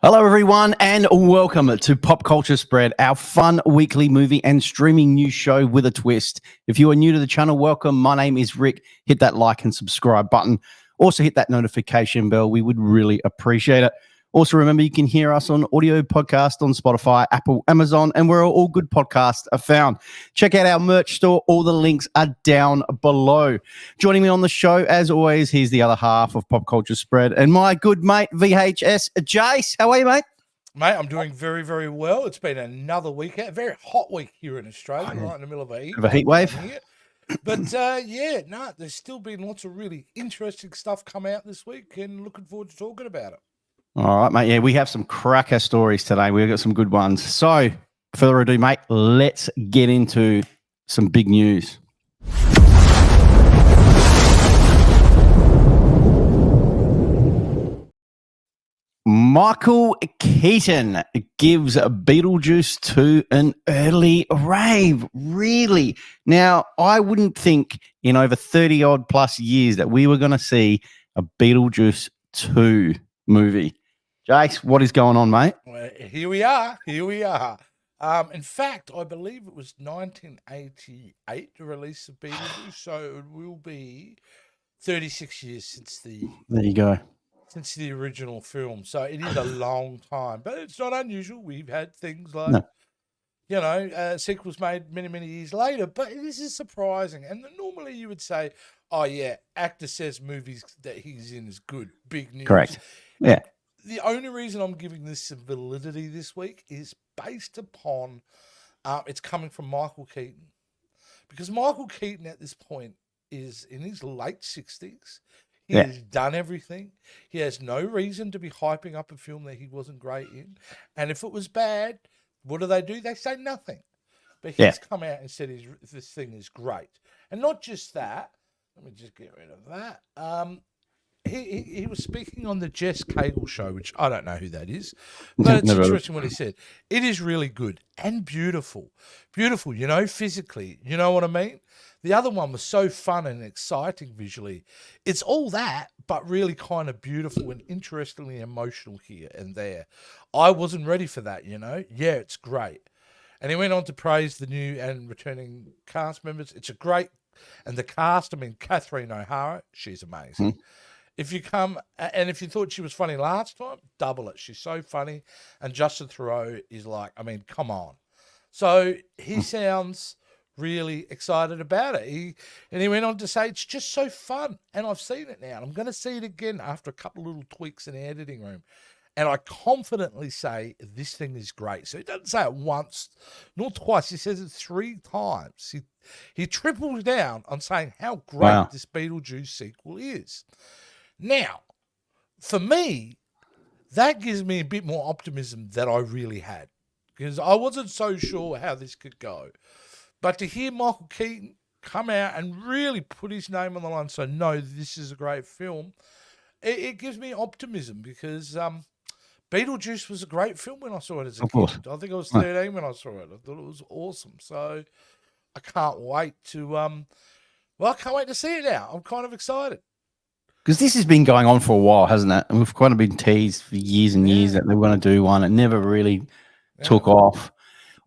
Hello, everyone, and welcome to Pop Culture Spread, our fun weekly movie and streaming news show with a twist. If you are new to the channel, welcome. My name is Rick. Hit that like and subscribe button. Also, hit that notification bell. We would really appreciate it. Also, remember, you can hear us on audio podcast on Spotify, Apple, Amazon, and where all good podcasts are found. Check out our merch store. All the links are down below. Joining me on the show, as always, he's the other half of Pop Culture Spread, and my good mate, VHS Jace. How are you, mate? Mate, I'm doing very, very well. It's been another week, a very hot week here in Australia, right in the middle of a heat wave. But there's still been lots of really interesting stuff come out this week, and looking forward to talking about it. All right, mate. Yeah, we have some cracker stories today. We've got some good ones. So, without further ado, mate, let's get into some big news. Michael Keaton gives Beetlejuice 2 an early rave. Really? Now, I wouldn't think in over 30-odd plus years that we were going to see a Beetlejuice 2 movie. Jace, what is going on, mate? Well, here we are. In fact, I believe it was 1988 the release of Beetlejuice, so it will be 36 years since There you go. Since the original film. So it is a long time, but it's not unusual. We've had things like, sequels made many, many years later, but this is surprising. And normally you would say, oh, yeah, actor says movies that he's in is good. Big news. Correct. Yeah. The only reason I'm giving this some validity this week is based upon it's coming from Michael Keaton. Because Michael Keaton at this point is in his late 60s. He has done everything. He has no reason to be hyping up a film that he wasn't great in. And if it was bad, what do? They say nothing. But he's come out and said this thing is great. And not just that. Let me just get rid of that. He was speaking on the Jess Cagle show, which I don't know who that is, but it's interesting what he said. It is really good and beautiful. Beautiful, physically. You know what I mean? The other one was so fun and exciting visually. It's all that, but really kind of beautiful and interestingly emotional here and there. I wasn't ready for that, Yeah, it's great. And he went on to praise the new and returning cast members. It's a great, and the cast, Catherine O'Hara, she's amazing. If you thought she was funny last time, double it. She's so funny. And Justin Theroux is like, come on. So he sounds really excited about it. He went on to say, it's just so fun. And I've seen it now. And I'm going to see it again after a couple of little tweaks in the editing room. And I confidently say this thing is great. So he doesn't say it once, nor twice. He says it 3 times. He triples down on saying how great this Beetlejuice sequel is. Now, for me, that gives me a bit more optimism than I really had, because I wasn't so sure how this could go. But to hear Michael Keaton come out and really put his name on the line, so no, this is a great film, it gives me optimism, because Beetlejuice was a great film when I saw it as a kid. I think I was 13 when I saw it. I thought it was awesome. So I can't wait to I can't wait to see it now. I'm kind of excited. Because this has been going on for a while, hasn't it? And we've kind of been teased for years and years that they were going to do one. It never really took off.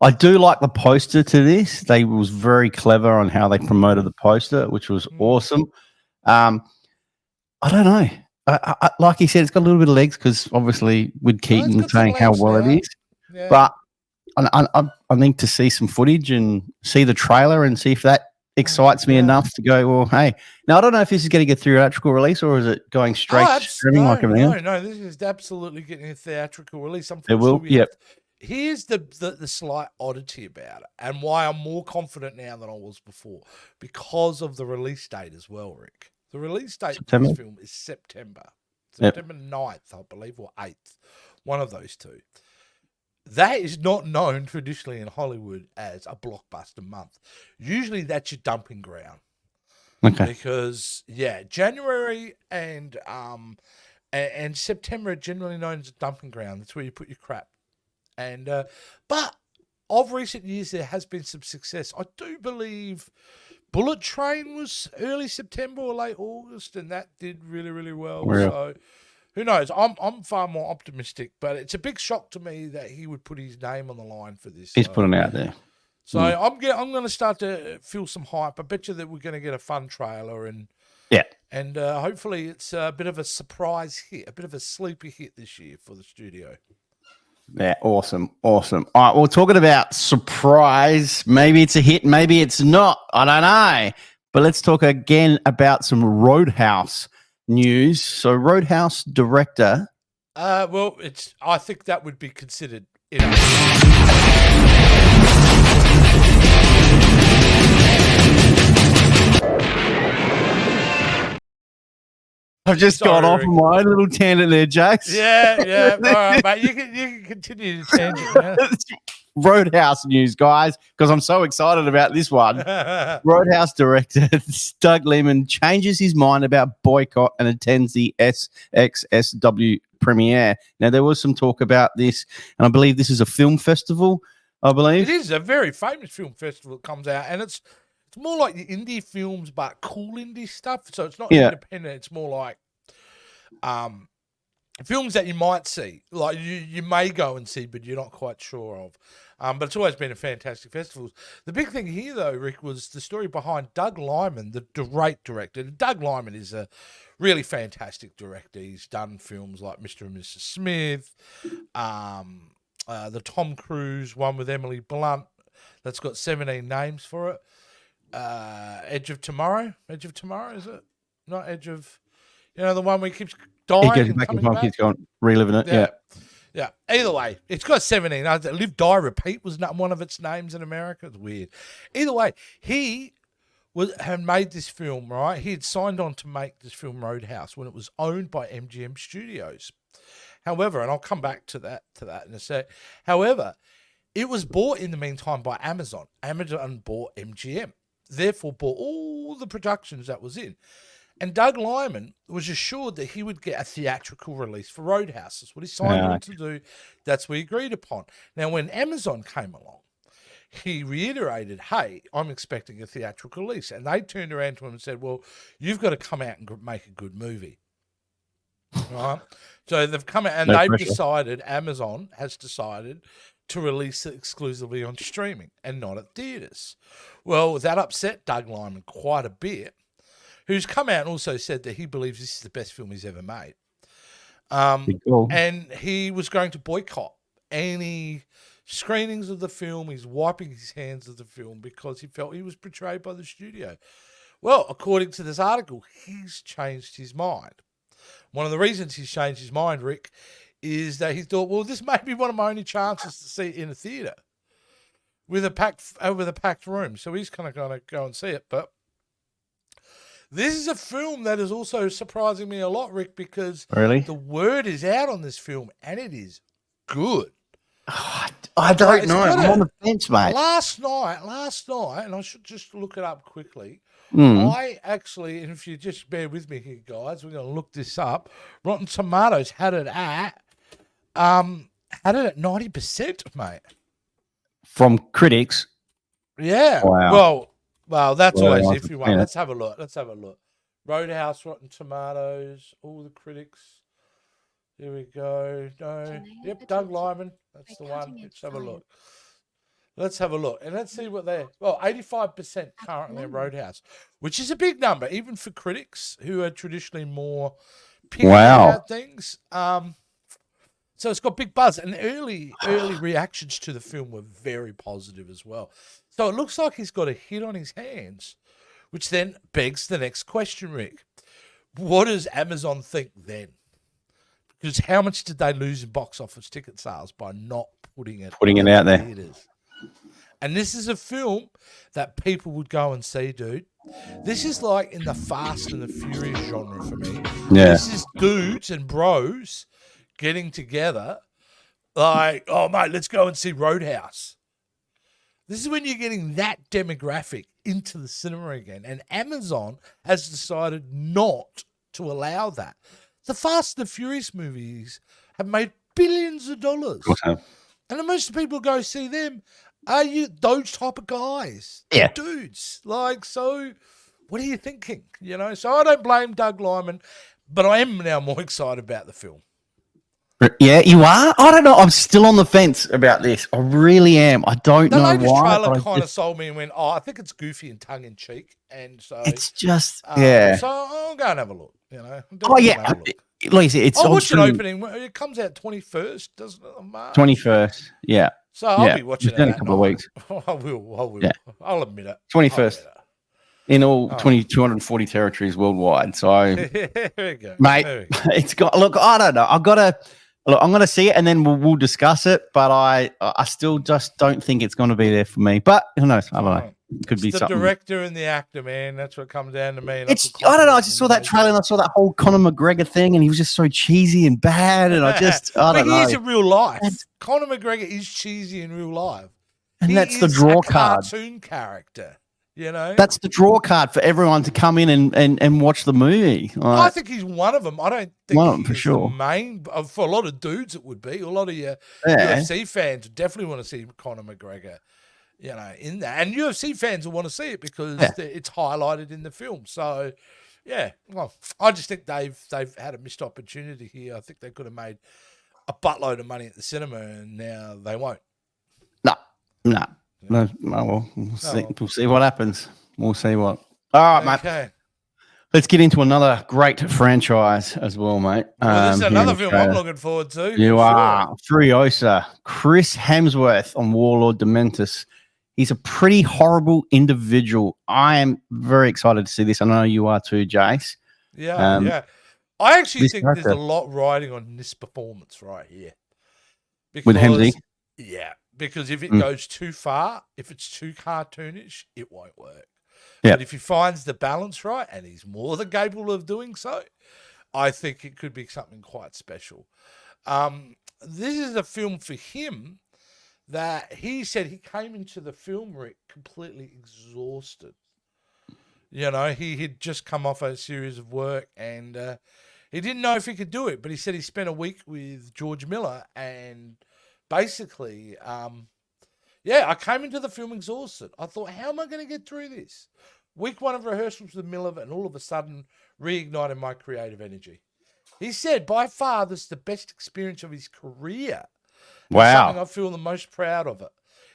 I do like the poster to this. They was very clever on how they promoted the poster, which was awesome. I don't know. I, like he said, it's got a little bit of legs because obviously with Keaton saying how well it is. Yeah. But I need to see some footage and see the trailer and see if that excites me enough to go, well, hey. Now, I don't know if this is getting a theatrical release or is it going straight to streaming like everything else? No, this is absolutely getting a theatrical release. It will, Here's the slight oddity about it and why I'm more confident now than I was before, because of the release date as well, Rick. The release date for this film is September 9th, I believe, or 8th, one of those two. That is not known traditionally in Hollywood as a blockbuster month. Usually that's your dumping ground. Okay. Because January and September are generally known as a dumping ground. That's where you put your crap. And but of recent years there has been some success. I do believe Bullet Train was early September or late August, and that did really, really well. So Who knows? I'm far more optimistic, but it's a big shock to me that he would put his name on the line for this. He's putting it out there. So I'm going to start to feel some hype. I bet you that we're going to get a fun trailer, and hopefully it's a bit of a surprise hit, a bit of a sleeper hit this year for the studio. Yeah, awesome. All right, well, talking about surprise, maybe it's a hit, maybe it's not. I don't know. But let's talk again about some Roadhouse news. So Roadhouse director. I think that would be considered. I've just gone off on my own little tangent there, Jace. Yeah. All right, mate. You can continue to tangent. Yeah? Roadhouse news, guys, because I'm so excited about this one. Roadhouse director Doug Liman changes his mind about boycott and attends the SXSW premiere. Now, there was some talk about this, and I believe this is a film festival, I believe. It is a very famous film festival that comes out, and it's more like the indie films, but cool indie stuff. So it's not independent. It's more like films that you might see, like you may go and see, but you're not quite sure of. But it's always been a fantastic festival. The big thing here, though, Rick, was the story behind Doug Liman, the great director. Doug Liman is a really fantastic director. He's done films like Mr. and Mrs. Smith, the Tom Cruise one with Emily Blunt that's got 17 names for it. Edge of Tomorrow, is it? Not Edge of, the one where he keeps dying. He goes back in time, keeps going, reliving it. Yeah. Either way, it's got 17. Live, Die, Repeat was not one of its names in America. It's weird. Either way, he had made this film, right? He had signed on to make this film Roadhouse when it was owned by MGM Studios. However, and I'll come back to that in a sec. However, it was bought in the meantime by Amazon. Amazon bought MGM. Therefore bought all the productions that was in. And Doug Liman was assured that he would get a theatrical release for Roadhouse. That's what he signed on to do. That's what he agreed upon. Now, when Amazon came along, he reiterated, hey, I'm expecting a theatrical release. And they turned around to him and said, well, you've got to come out and make a good movie. Right? So they've come out and Amazon has decided to release it exclusively on streaming and not at theaters. Well, that upset Doug Liman quite a bit, who's come out and also said that he believes this is the best film he's ever made. And he was going to boycott any screenings of the film. He's wiping his hands of the film because he felt he was betrayed by the studio. Well, according to this article, he's changed his mind. One of the reasons he's changed his mind, Rick, is that he thought, well, this may be one of my only chances to see it in a theater with a packed room. So he's kind of going to go and see it. But this is a film that is also surprising me a lot, Rick, because the word is out on this film and it is good. I don't know. I'm on the fence, mate. Last night, and I should just look it up quickly. I actually, and if you just bear with me here, guys, we're going to look this up. Rotten Tomatoes had it at 90%, mate. From critics. Yeah. Wow. Well, that's always iffy one. Let's have a look. Roadhouse, Rotten Tomatoes, all the critics. Here we go. No. Yep, Doug Liman. That's the one. Let's have a look. And let's see what they're... Well, 85% currently in Roadhouse, which is a big number, even for critics who are traditionally more picky about things. So it's got big buzz. And early reactions to the film were very positive as well. So it looks like he's got a hit on his hands, which then begs the next question, Rick. What does Amazon think then? Because how much did they lose in box office ticket sales by not putting it out there? Theaters? And this is a film that people would go and see, dude. This is like in the Fast and the Furious genre for me. Yeah. This is dudes and bros getting together like, oh, mate, let's go and see Roadhouse. This is when you're getting that demographic into the cinema again. And Amazon has decided not to allow that. The Fast and the Furious movies have made billions of dollars. And most people go see them are those type of guys. Yeah. Dudes. Like, so what are you thinking? So I don't blame Doug Liman, But I am now more excited about the film. Yeah, you are? I don't know. I'm still on the fence about this. I really am. I don't know latest why. trailer But kind of sold me and went, oh, I think it's goofy and tongue in cheek, and so it's just yeah. So I'll go and have a look. You know. Oh yeah. Like you said, it's I'll on watch an streaming opening. It comes out 21st, doesn't it? Of March. 21st. Yeah. So I'll be watching it in a couple of weeks. I will. Yeah. I'll admit it. 21st. In all 240 territories worldwide. So, there we go. Mate, it's got. Look, I don't know. I'm going to see it, and then we'll discuss it. But I still just don't think it's going to be there for me. But who knows? I don't know. It could be the something. Director and the actor, man. That's what comes down to me. I don't know. I just saw that trailer and I saw that whole Conor McGregor thing, and he was just so cheesy and bad. And I don't know. But he is in real life. Conor McGregor is cheesy in real life. And that's the draw card. Cartoon character. You know, that's the draw card for everyone to come in and watch the movie. Like, I think he's one of them. I don't think he's for sure. The main for a lot of dudes. It would be a lot of your UFC fans definitely want to see Conor McGregor. You know, in that, and UFC fans will want to see it because it's highlighted in the film. So, yeah, well, I just think they've had a missed opportunity here. I think they could have made a buttload of money at the cinema, and now they won't. No. Well, we'll see what happens. We'll see what. All right, mate. Let's get into another great franchise as well, mate. Well, this is another film I'm looking forward to. You are. Furiosa. Chris Hemsworth on Warlord Dementus. He's a pretty horrible individual. I am very excited to see this. I know you are too, Jace. Yeah. I actually think there's a lot riding on this performance right here. With Hemsy? Yeah. Because if it goes too far, if it's too cartoonish, it won't work. Yep. But if he finds the balance right, and he's more than capable of doing so, I think it could be something quite special. This is a film for him that he said he came into the film, Rick, completely exhausted. You know, he had just come off a series of work and he didn't know if he could do it, but he said he spent a week with George Miller and basically, I came into the film exhausted. I thought, how am I going to get through this? Week one of rehearsals with Miller, and all of a sudden, reignited my creative energy. He said, by far, this is the best experience of his career. Wow. Something I feel the most proud of it.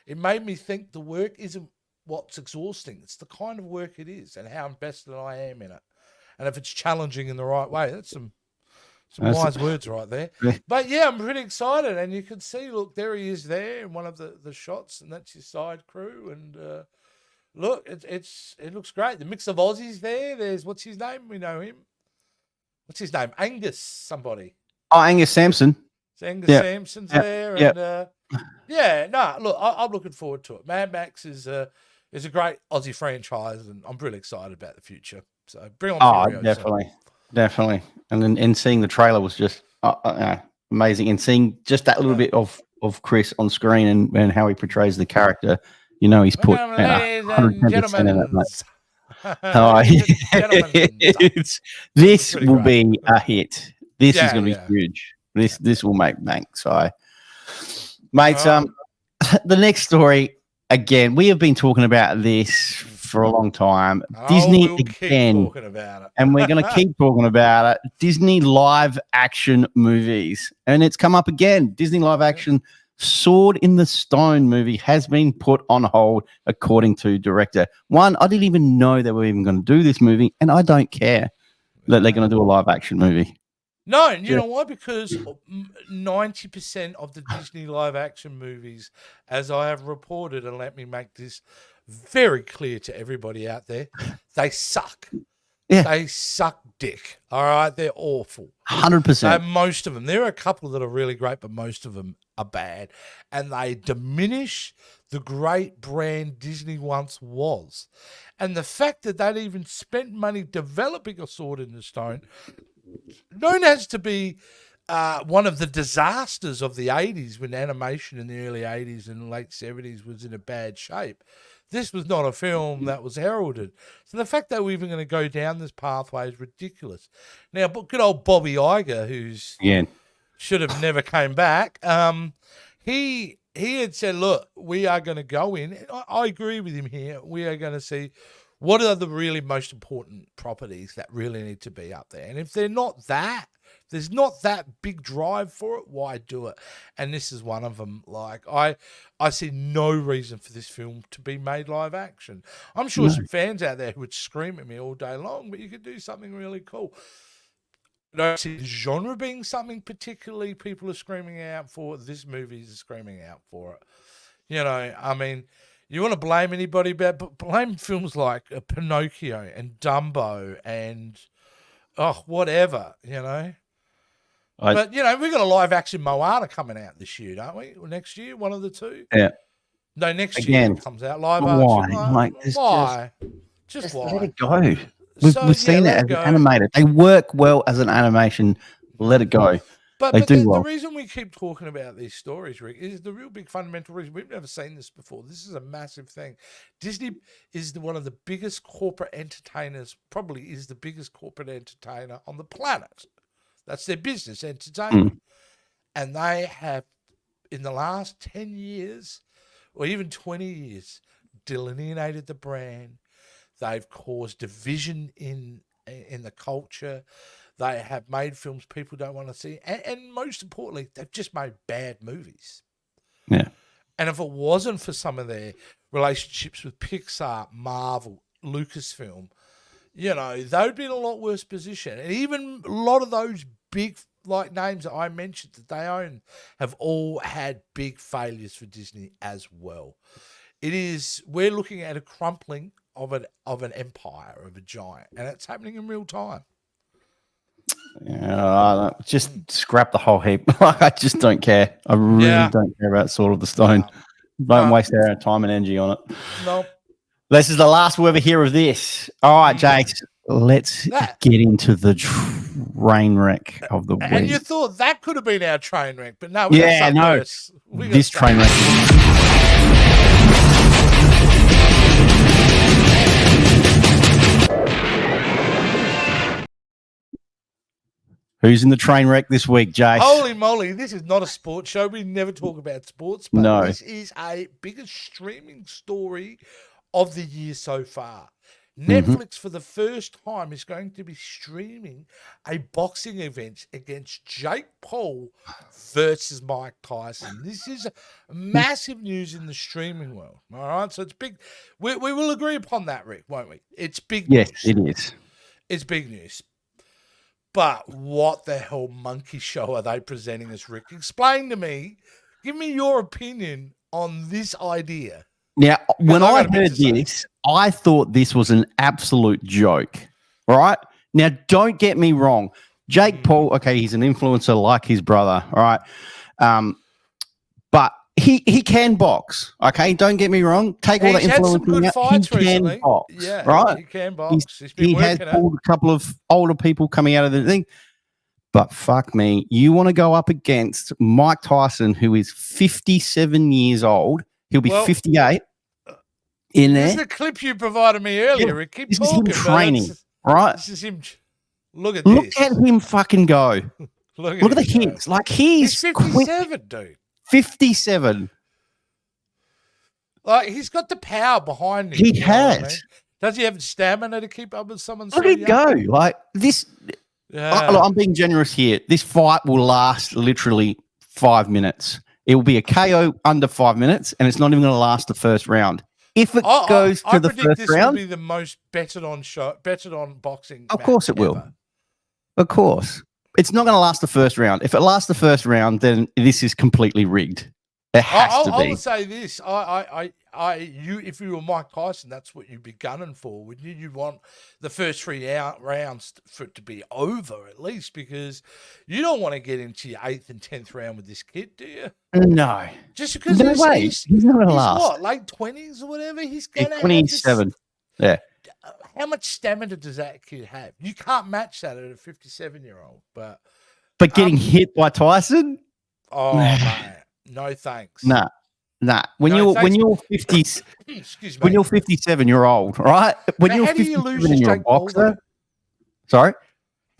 It made me think the work isn't what's exhausting. It's the kind of work it is and how invested I am in it. And if it's challenging in the right way, that's some wise words right there. But yeah, I'm pretty excited. And you can see, look, there he is there in one of the shots, and that's his side crew. And look, it looks great. The mix of Aussies there. There's, what's his name? We know him. What's his name? Angus somebody. Oh, Angus Sampson. Angus Sampson's there. And look, I'm looking forward to it. Mad Max is a great Aussie franchise, and I'm really excited about the future. So bring on Furiosa. Definitely. And then seeing the trailer was just amazing. And seeing just that little bit of Chris on screen and how he portrays the character, you know, he's put 110% in it, mate. This will be a hit. This is going to be huge. This will make bank. So, mate, the next story, again, we have been talking about this for a long time. Disney again. And we're going to keep talking about it. Disney live action movies. And it's come up again. Disney live action Sword in the Stone movie has been put on hold, according to director. One, I didn't even know they were even going to do this movie, and I don't care that they're going to do a live action movie. No, you know why? Because 90% of the Disney live action movies, as I have reported, and let me make this very clear to everybody out there, they suck. Yeah. They suck dick. All right? They're awful. 100%. Most of them. There are a couple that are really great, but most of them are bad. And they diminish the great brand Disney once was. And the fact that they'd even spent money developing a Sword in the Stone, known as to be one of the disasters of the 80s, when animation in the early 80s and late 70s was in a bad shape. This was not a film that was heralded. So the fact that we're even going to go down this pathway is ridiculous. Now, good old Bobby Iger, who's should have never came back, he had said, look, we are going to go in. I agree with him here. We are going to see What are the really most important properties that really need to be up there? And if they're not that, there's not that big drive for it, why do it? And this is one of them. Like, I see no reason for this film to be made live action. I'm sure some fans out there who would scream at me all day long, but you could do something really cool. I don't see the genre being something particularly people are screaming out for. This movie is screaming out for it. You know, I mean, you want to blame anybody, but blame films like Pinocchio and Dumbo and whatever, you know. But you know, we've got a live action Moana coming out this year, don't we? Or next year, one of the two. Yeah. No, next year it comes out live why? action. Like, why? Just let why? it go. We've seen it as an animated. They work well as an animation. Let it go. But the reason we keep talking about these stories, Rick, is the real big fundamental reason. We've never seen this before. This is a massive thing. Disney is one of the biggest corporate entertainers, probably is the biggest corporate entertainer on the planet. That's their business, entertainment. And they have, in the last 10 years, or even 20 years, delineated the brand. They've caused division in the culture. They have made films people don't want to see. And most importantly, they've just made bad movies. Yeah. And if it wasn't for some of their relationships with Pixar, Marvel, Lucasfilm, you know, they'd be in a lot worse position. And even a lot of those big like names that I mentioned that they own have all had big failures for Disney as well. We're looking at a crumpling of an empire, of a giant, and it's happening in real time. Yeah, just scrap the whole heap. I just don't care. I really don't care about Sword of the Stone. Don't waste our time and energy on it. Nope. This is the last we ever hear of this. All right, Jake, let's get into the train wreck of the week. And you thought that could have been our train wreck, but no, we got something worse. This train wreck. Who's in the train wreck this week, Jace? Holy moly, this is not a sports show. We never talk about sports, but this is a biggest streaming story of the year so far. Netflix, for the first time, is going to be streaming a boxing event against Jake Paul versus Mike Tyson. This is massive news in the streaming world. All right, so it's big. We will agree upon that, Rick, won't we? It's big news. Yes, it is. It's big news. But what the hell monkey show are they presenting us, Rick? Explain to me. Give me your opinion on this idea. Now, when I heard this, I thought this was an absolute joke, right? Now, don't get me wrong. Jake Paul, okay, he's an influencer like his brother, all right? But he can box, okay? Don't get me wrong. Take all the influence. Had some good fights recently. Can box, yeah, right? He can box. He has pulled a couple of older people coming out of the thing. But fuck me, you want to go up against Mike Tyson, who is 57 years old. He'll be 58 in there. This is the clip you provided me earlier. Yeah, Keep this talking, is him training, right? This is him. Look at Look at him fucking go. Look at the hits. Like he's 57, quick. Dude. 57. Like he's got the power behind him. He has. I mean? Does he have stamina to keep up with someone? Look at go. Like this. Yeah. I'm being generous here. This fight will last literally 5 minutes. It will be a KO under 5 minutes, and it's not even going to last the first round. If it goes to the first this round, will be the most betted on boxing. Of course, it will. Of course, it's not going to last the first round. If it lasts the first round, then this is completely rigged. It has to be. I will say this: if you were Mike Tyson, that's what you'd be gunning for, wouldn't you? You'd want the first 3 rounds for it to be over at least, because you don't want to get into your 8th and 10th round with this kid, do you? No, just because he's not going to last. What, late 20s or whatever? He's going to 27. Yeah. How much stamina does that kid have? You can't match that at a 57-year-old. But getting hit by Tyson? Oh, man. No thanks. Nah. When you're 50s, excuse me. When you're 57, you're old, right? When you're 57 and you're a boxer. Sorry?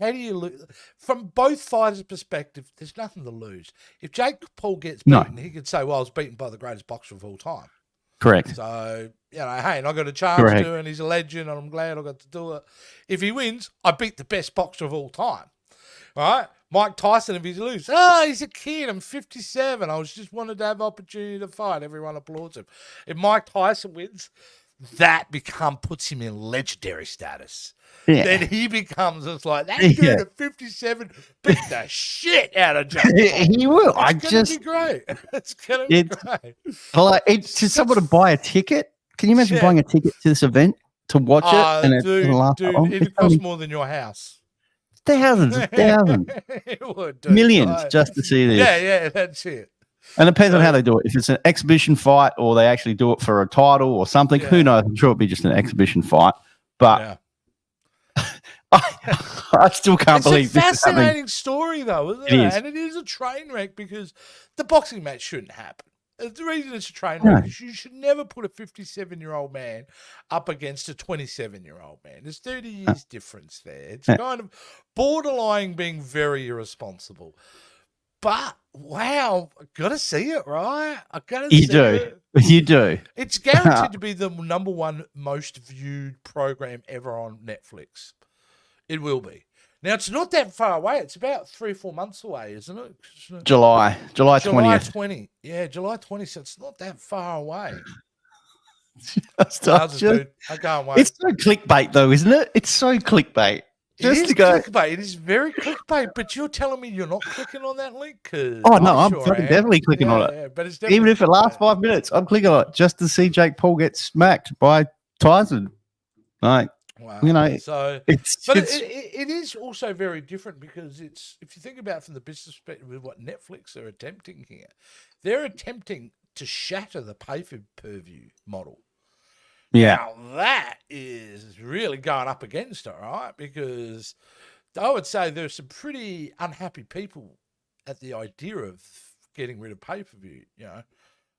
How do you lose? From both fighters' perspective, there's nothing to lose. If Jake Paul gets beaten, he could say, well, I was beaten by the greatest boxer of all time. Correct. So, hey, and I got a chance Correct. to, and he's a legend, and I'm glad I got to do it. If he wins, I beat the best boxer of all time. All right? Mike Tyson, if he's lose, he's a kid. I'm 57. I just wanted to have opportunity to fight. Everyone applauds him. If Mike Tyson wins, that puts him in legendary status. Yeah. Then he becomes just like that dude at 57 beat the shit out of Jake Paul. He will. It's gonna be great. It's gonna be great. Like to someone to buy a ticket. Can you imagine buying a ticket to this event to watch it? And dude, it'd cost more than your house. Thousands. It would, dude. Millions just to see this. Yeah, that's it. And it depends on how they do it. If it's an exhibition fight or they actually do it for a title or something, who knows? I'm sure it'll be just an exhibition fight. But I still can't believe this. It's a fascinating story, though, isn't it? And it is a train wreck because the boxing match shouldn't happen. The reason it's a train wreck is you should never put a 57-year-old man up against a 27-year-old man. There's 30 years difference there. It's kind of borderline being very irresponsible. But, wow, I got to see it, right? I got to see it. You do. It's guaranteed to be the number one most viewed program ever on Netflix. It will be. Now, it's not that far away. It's about 3 or 4 months away, isn't it? July 20th. July 20. Yeah, July 20. So it's not that far away. I can't wait. It's so clickbait, though, isn't it? It's so clickbait. Clickbait. It is very clickbait. But you're telling me you're not clicking on that link? I'm definitely clicking on it. Yeah, but it's even if it lasts 5 minutes, I'm clicking on it just to see Jake Paul get smacked by Tyson. Like, wow. It is also very different because if you think about it from the business perspective of what Netflix are attempting here, they're attempting to shatter the pay-per-view model. Yeah. Now, that is really going up against it, right? Because I would say there's some pretty unhappy people at the idea of getting rid of pay-per-view.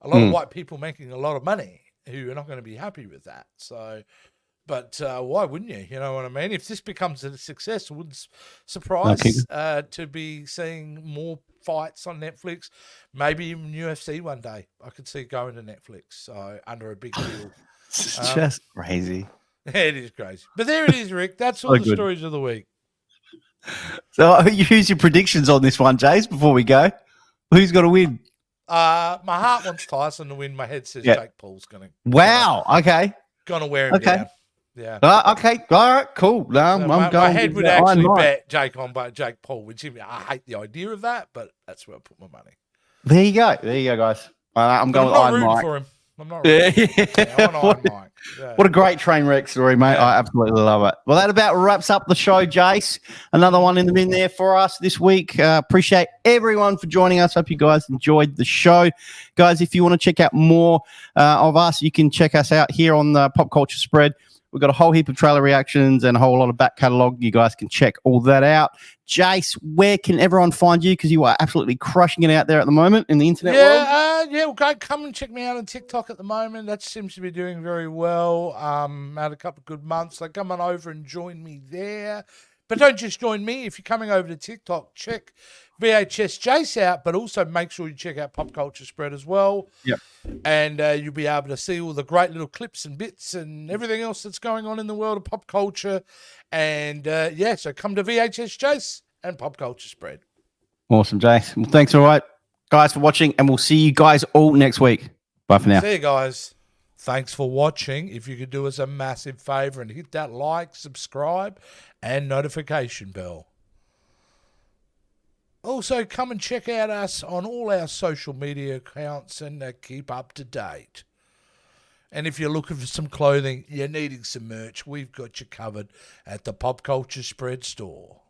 A lot of white people making a lot of money who are not going to be happy with that. So, but why wouldn't you? You know what I mean? If this becomes a success, it wouldn't surprise to be seeing more fights on Netflix, maybe even UFC one day. I could see going to Netflix under a big deal. It's just crazy. It is crazy. But there it is, Rick. That's all the stories of the week. So who's your predictions on this one, Jace, before we go? Who's going to win? My heart wants Tyson to win. My head says Jake Paul's going to. Wow. Okay. Going to wear him down. Yeah. Okay. All right. Cool. No, I'm going. My head would actually bet Jake Paul, which I hate the idea of that, but that's where I put my money. There you go, guys. I'm going with Iron Mike. For him. I'm not really. What a great train wreck story, mate. Yeah. I absolutely love it. Well, that about wraps up the show, Jace. Another one in the bin there for us this week. Appreciate everyone for joining us. Hope you guys enjoyed the show. Guys, if you want to check out more of us, you can check us out here on the Pop Culture Spread. We've got a whole heap of trailer reactions and a whole lot of back catalogue. You guys can check all that out. Jace, where can everyone find you? Because you are absolutely crushing it out there at the moment in the internet world. Well, go come and check me out on TikTok at the moment. That seems to be doing very well. Had a couple of good months. So come on over and join me there. But don't just join me. If you're coming over to TikTok, check VHS Jace out, but also make sure you check out Pop Culture Spread as well. Yep. And you'll be able to see all the great little clips and bits and everything else that's going on in the world of pop culture. And so come to VHS Jace and Pop Culture Spread. Awesome, Jace. Well, thanks all right, guys, for watching, and we'll see you guys all next week. Bye for now. See you guys. Thanks for watching. If you could do us a massive favor and hit that like, subscribe, and notification bell. Also, come and check out us on all our social media accounts and keep up to date. And if you're looking for some clothing, you're needing some merch, we've got you covered at the Pop Culture Spread store.